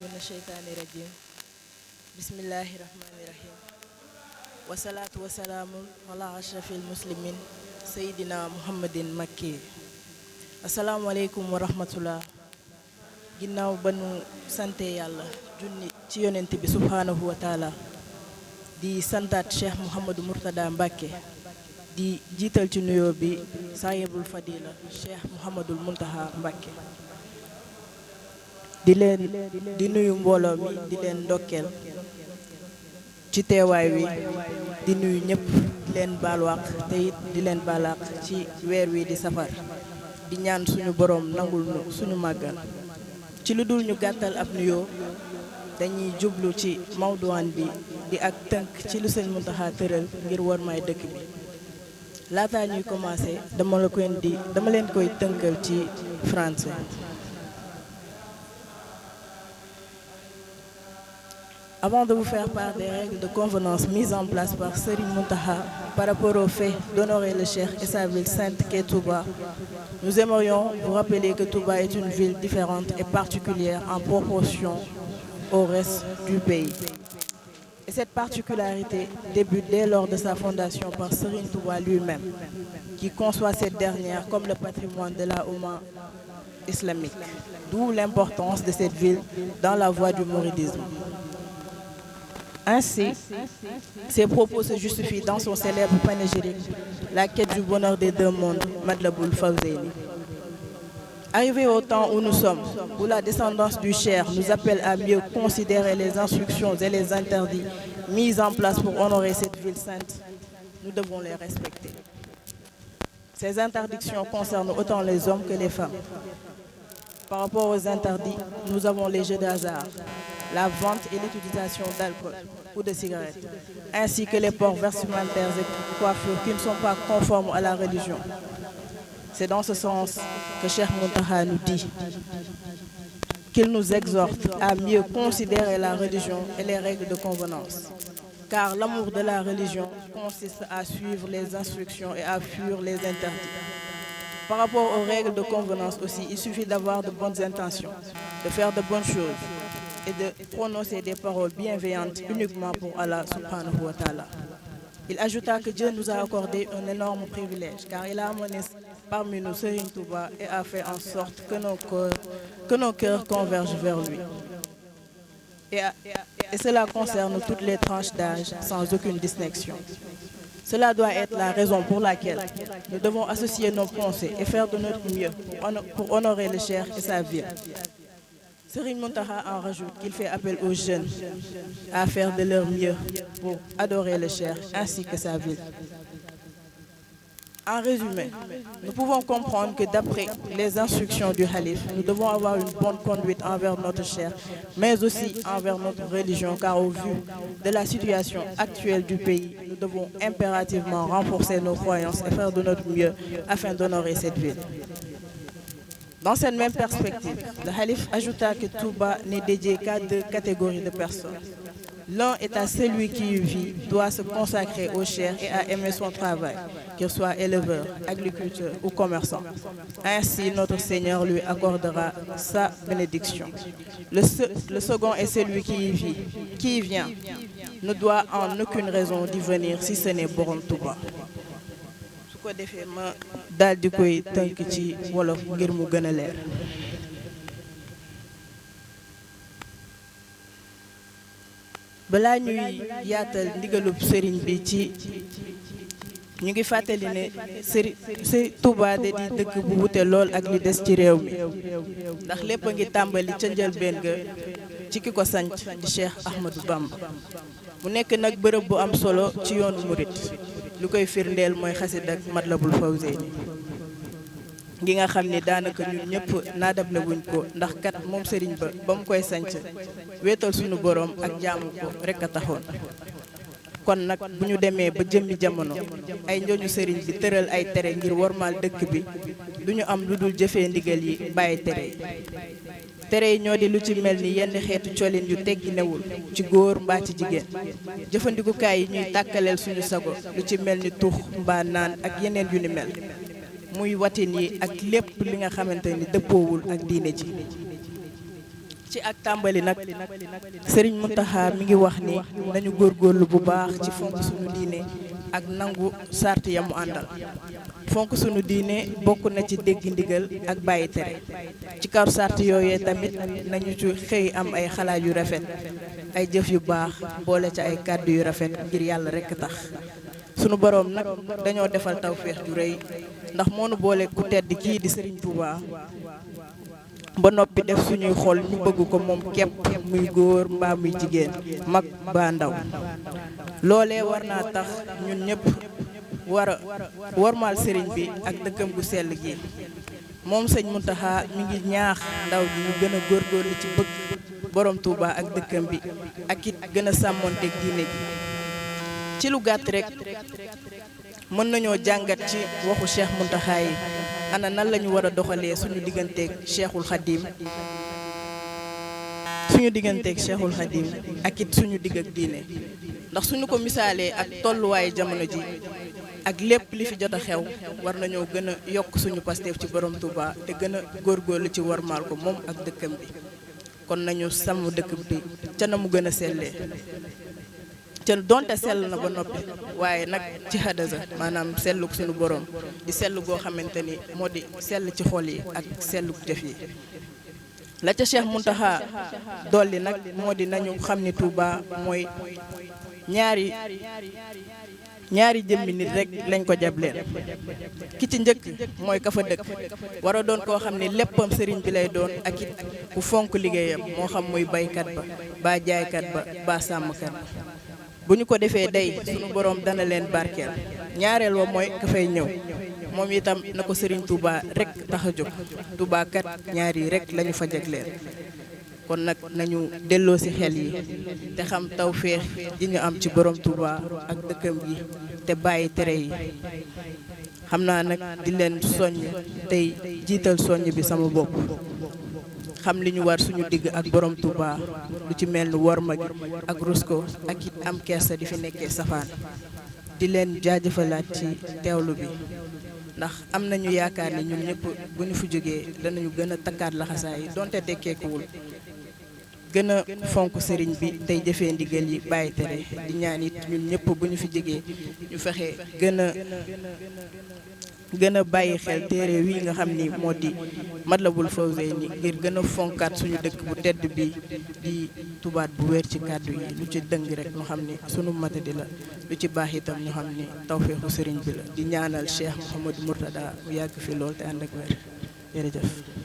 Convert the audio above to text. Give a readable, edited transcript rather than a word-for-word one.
من الشيطان الرجيم بسم الله الرحمن الرحيم والصلاة والسلام على أشرف المسلمين سيدنا محمد مكي السلام عليكم ورحمة الله ginnaaw ba nu sante yàlla junni ci yonent bi subhaanahu wa taala di santaat Cheikh Mouhamadou Mourtada Mbacké di jiital ci nuyoo bi saahibul fadila Cheikh Mouhamadoul Mountakha Mbacké di nuyu mbooloo mi di leen ndokkeel ci teewaay wi di nuyu ñëpp di leen baalwaq te it di leen baalaq ci weer wi di safar di ñaan suñu boroom nangul nu suñu màggal ci lu dul ñu gàttal ab nuyoo dañuy jublu ci mawduwaan bi di ak tënk ci lu sëñ Mountakha tëral ngir war may dëkk bi laataa ñuy commencé dama leen koy tënkal ci français. Avant de vous faire part des règles de convenance mises en place par Serigne Mountakha par rapport au fait d'honorer le Cheikh et sa ville sainte qu'est Touba, nous aimerions vous rappeler que Touba est une ville différente et particulière en proportion au reste du pays. Et cette particularité débute dès lors de sa fondation par Serigne Touba lui-même, qui conçoit cette dernière comme le patrimoine de la Oumma islamique, d'où l'importance de cette ville dans la voie du mouridisme. Ainsi, ses propos se justifient dans son célèbre panégyrique, la quête du bonheur des deux mondes, Matlaboul Fawzeyni. Arrivé au temps où nous sommes, où la descendance du Cheikh nous appelle à mieux considérer les instructions et les interdits mis en place pour honorer cette ville sainte, nous devons les respecter. Ces interdictions concernent autant les hommes que les femmes. Par rapport aux interdits, nous avons les jeux de hasard, la vente et l'utilisation d'alcool ou de cigarettes, ainsi que les ports vestimentaires et coiffures qui ne sont pas conformes à la religion. C'est dans ce sens que Cheikh Mountakha nous dit qu'il nous exhorte à mieux considérer la religion et les règles de convenance. Car l'amour de la religion consiste à suivre les instructions et à fuir les interdits. Par rapport aux règles de convenance aussi, il suffit d'avoir de bonnes intentions, de faire de bonnes choses et de prononcer des paroles bienveillantes uniquement pour Allah subhanahu wa ta'ala. Il ajouta que Dieu nous a accordé un énorme privilège car il a amené parmi nous Serigne Touba et a fait en sorte que nos cœurs convergent vers lui. Et cela concerne toutes les tranches d'âge sans aucune distinction. Cela doit être la raison pour laquelle nous devons associer nos pensées et faire de notre mieux pour honorer le Cheikh et sa ville. Serigne Mountakha en rajoute qu'il fait appel aux jeunes à faire de leur mieux pour adorer le Cheikh ainsi que sa ville. En résumé, nous pouvons comprendre que d'après les instructions du Khalif, nous devons avoir une bonne conduite envers notre Cheikh, mais aussi envers notre religion, car au vu de la situation actuelle du pays, nous devons impérativement renforcer nos croyances et faire de notre mieux afin d'honorer cette ville. Dans cette même perspective, le Khalif ajouta que Touba n'est dédié qu'à deux catégories de personnes. L'un est à celui qui y vit, doit se consacrer au Cheikh et à aimer son travail, qu'il soit éleveur, agriculteur ou commerçant. Ainsi, notre Seigneur lui accordera sa bénédiction. Le second est celui qui y vit, qui y vient, ne doit en aucune raison d'y venir si ce n'est Borom Touba. su ko defee ma daal di koy tënk ci wolof ngir mu gën a leer. balaa ñuy yaatal ndigalub sëriñ bi ci ñu ngi fàttali ne Touba de di dëkk bu wute lool ak li des ci réew mi ndax lépp a ngi tàmbali ca njëlbéen ga ci ki ko sanc di Cheikh Ahmadou Bamba mu nekk nag bërëb bu am solo ci yoonu murit lu koy firndeel mooy xasida ak Matlabul Fawzeyni gi nga xam ni daanaka ñun ñëpp naadable wuñ ko ndax kat moom sëriñ ba mu koy sanc wéetal suñu boroom ak jaamu ko rekk a taxoon kon nag bu ñu demee ba jëmmi jamono ay njoñu sëriñ bi tëral ay tere ngir wormaal dëkk bi duñu am lu dul jëfee ndigal yi bàyyi tere yi tere yi ñoo di lu ci mel ni yenn xeetu colin yu teggi newul ci góor mbaa ci jigéen jëfandikukaay yi ñuy tàkkaleel suñu sago lu ci mel ni tux mbaa naan ak yeneen yu ni mel muy watin yi ak lépp li nga xamante ni dëppoowul ak diine ji ci ak tàmbali nag Serigne Mountakha mi ngi wax ni nañu góorgóorlu bu baax ci fonk sunu diine ak nangu sart ya mu àndal. fonk sunu diine bokk na ci dégg ndigal ak bàyyi tere ci kaw sart yooyee tamit nañu ci xëy am ay xalaat yu rafet ay jëf yu baax boole ci ay kàddu yu rafet ngir yàlla rekk tax. sunu boroom nag dañoo defal tawféex ju rëy ndax moo nu boole ku tedd kii di Serigne Touba ba noppi def suñuy xol ñu bëgg ko moom képp muy góor mbaa muy jigéen mag ba ndaw. loolee war naa tax ñun ñëpp war a wormaal sëriñ bi ak dëkkam gu sell gi. moom sëñ Mountakha mi ngi ñaax ndaw ji ñu gën a góorgóorlu ci bëgg borom Touba ak dëkkam bi ak it gën a sàmmonteeg diine ji. ci lu gàtt rek mën nañoo jàngat ci waxu Cheikh Mountakha yi ana nan lañu war a doxalee suñu digganteeg Cheikhul Khadim ak it suñu digg ak diine. ndax suñu ko misaalee ak tolluwaayu jamono ji ak lépp li fi jot a xew war nañoo gën a yokk suñu pasteef ci borom Touba te gën a góorgóorlu ci warmaal ko moom ak dëkkam bi. kon nañu sàmm dëkk bi ca na mu gën a sellee ca donte sell na ba noppi waaye nag ci hadasa maanaam selluk suñu borom di sell goo xamante ni moo di sell ci xol yi ak selluk jëf yi. la ca Cheikh Mountakha dolli nag moo di nañu xam ni Touba mooy ñaari jëmmi nit rek lañ ko jableen. ki ci njëkk mooy ka fa dëkk war a doon koo xam ne léppam sëriñ bi lay doon ak it ku fonk liggéeyam moo xam muy baykat ba ba jaaykat ba ba sàmmkat ba. bu ñu ko defee day sunu borom dana leen barkeel. ñaareel wa mooy ka fay ñëw moom itam na ko Serigne Touba rek tax a jóg. Touba kat ñaar yi rek lañu fa jagleel. kon nag nañu delloo ci xel yi te xam tawféex ji ñu am ci borom Touba ak dëkkam gi te bàyyi tere yi. xam naa nag di leen soññ tey jiital soññ bi sama bopp. xam li ñu war suñu digg ak borom Touba lu ci mel ni worma gi ak rusko ak it am kersa di fi nekkee safaan. di leen jaajëfalaat ci teewlu bi ndax am nañu yaakaar ni ñun ñëpp bu ñu fi jógee danañu gën a takkaat laxasaay yi donte tekkeekuwul gën a fonk sëriñ bi tey jëfee ndigal yi bàyyi tere di ñaan it ñun ñëpp bu ñu fi jógee ñu fexe gën a bàyyi xel téere wi nga xam ni moo di Matlabul Fawzayni ngir gën a fonkaat suñu dëkk bu tedd bi di tubaat bu wér ci kàddu yi. lu ci dëng rek ñu xam ni sunu matadi la lu ci baax itam ñu xam ni tawféexu sëriñ bi la. di ñaanal Cheikh Mouhamadou Mourtada mu yàgg fi lool te ànd ak wér jërëjëf.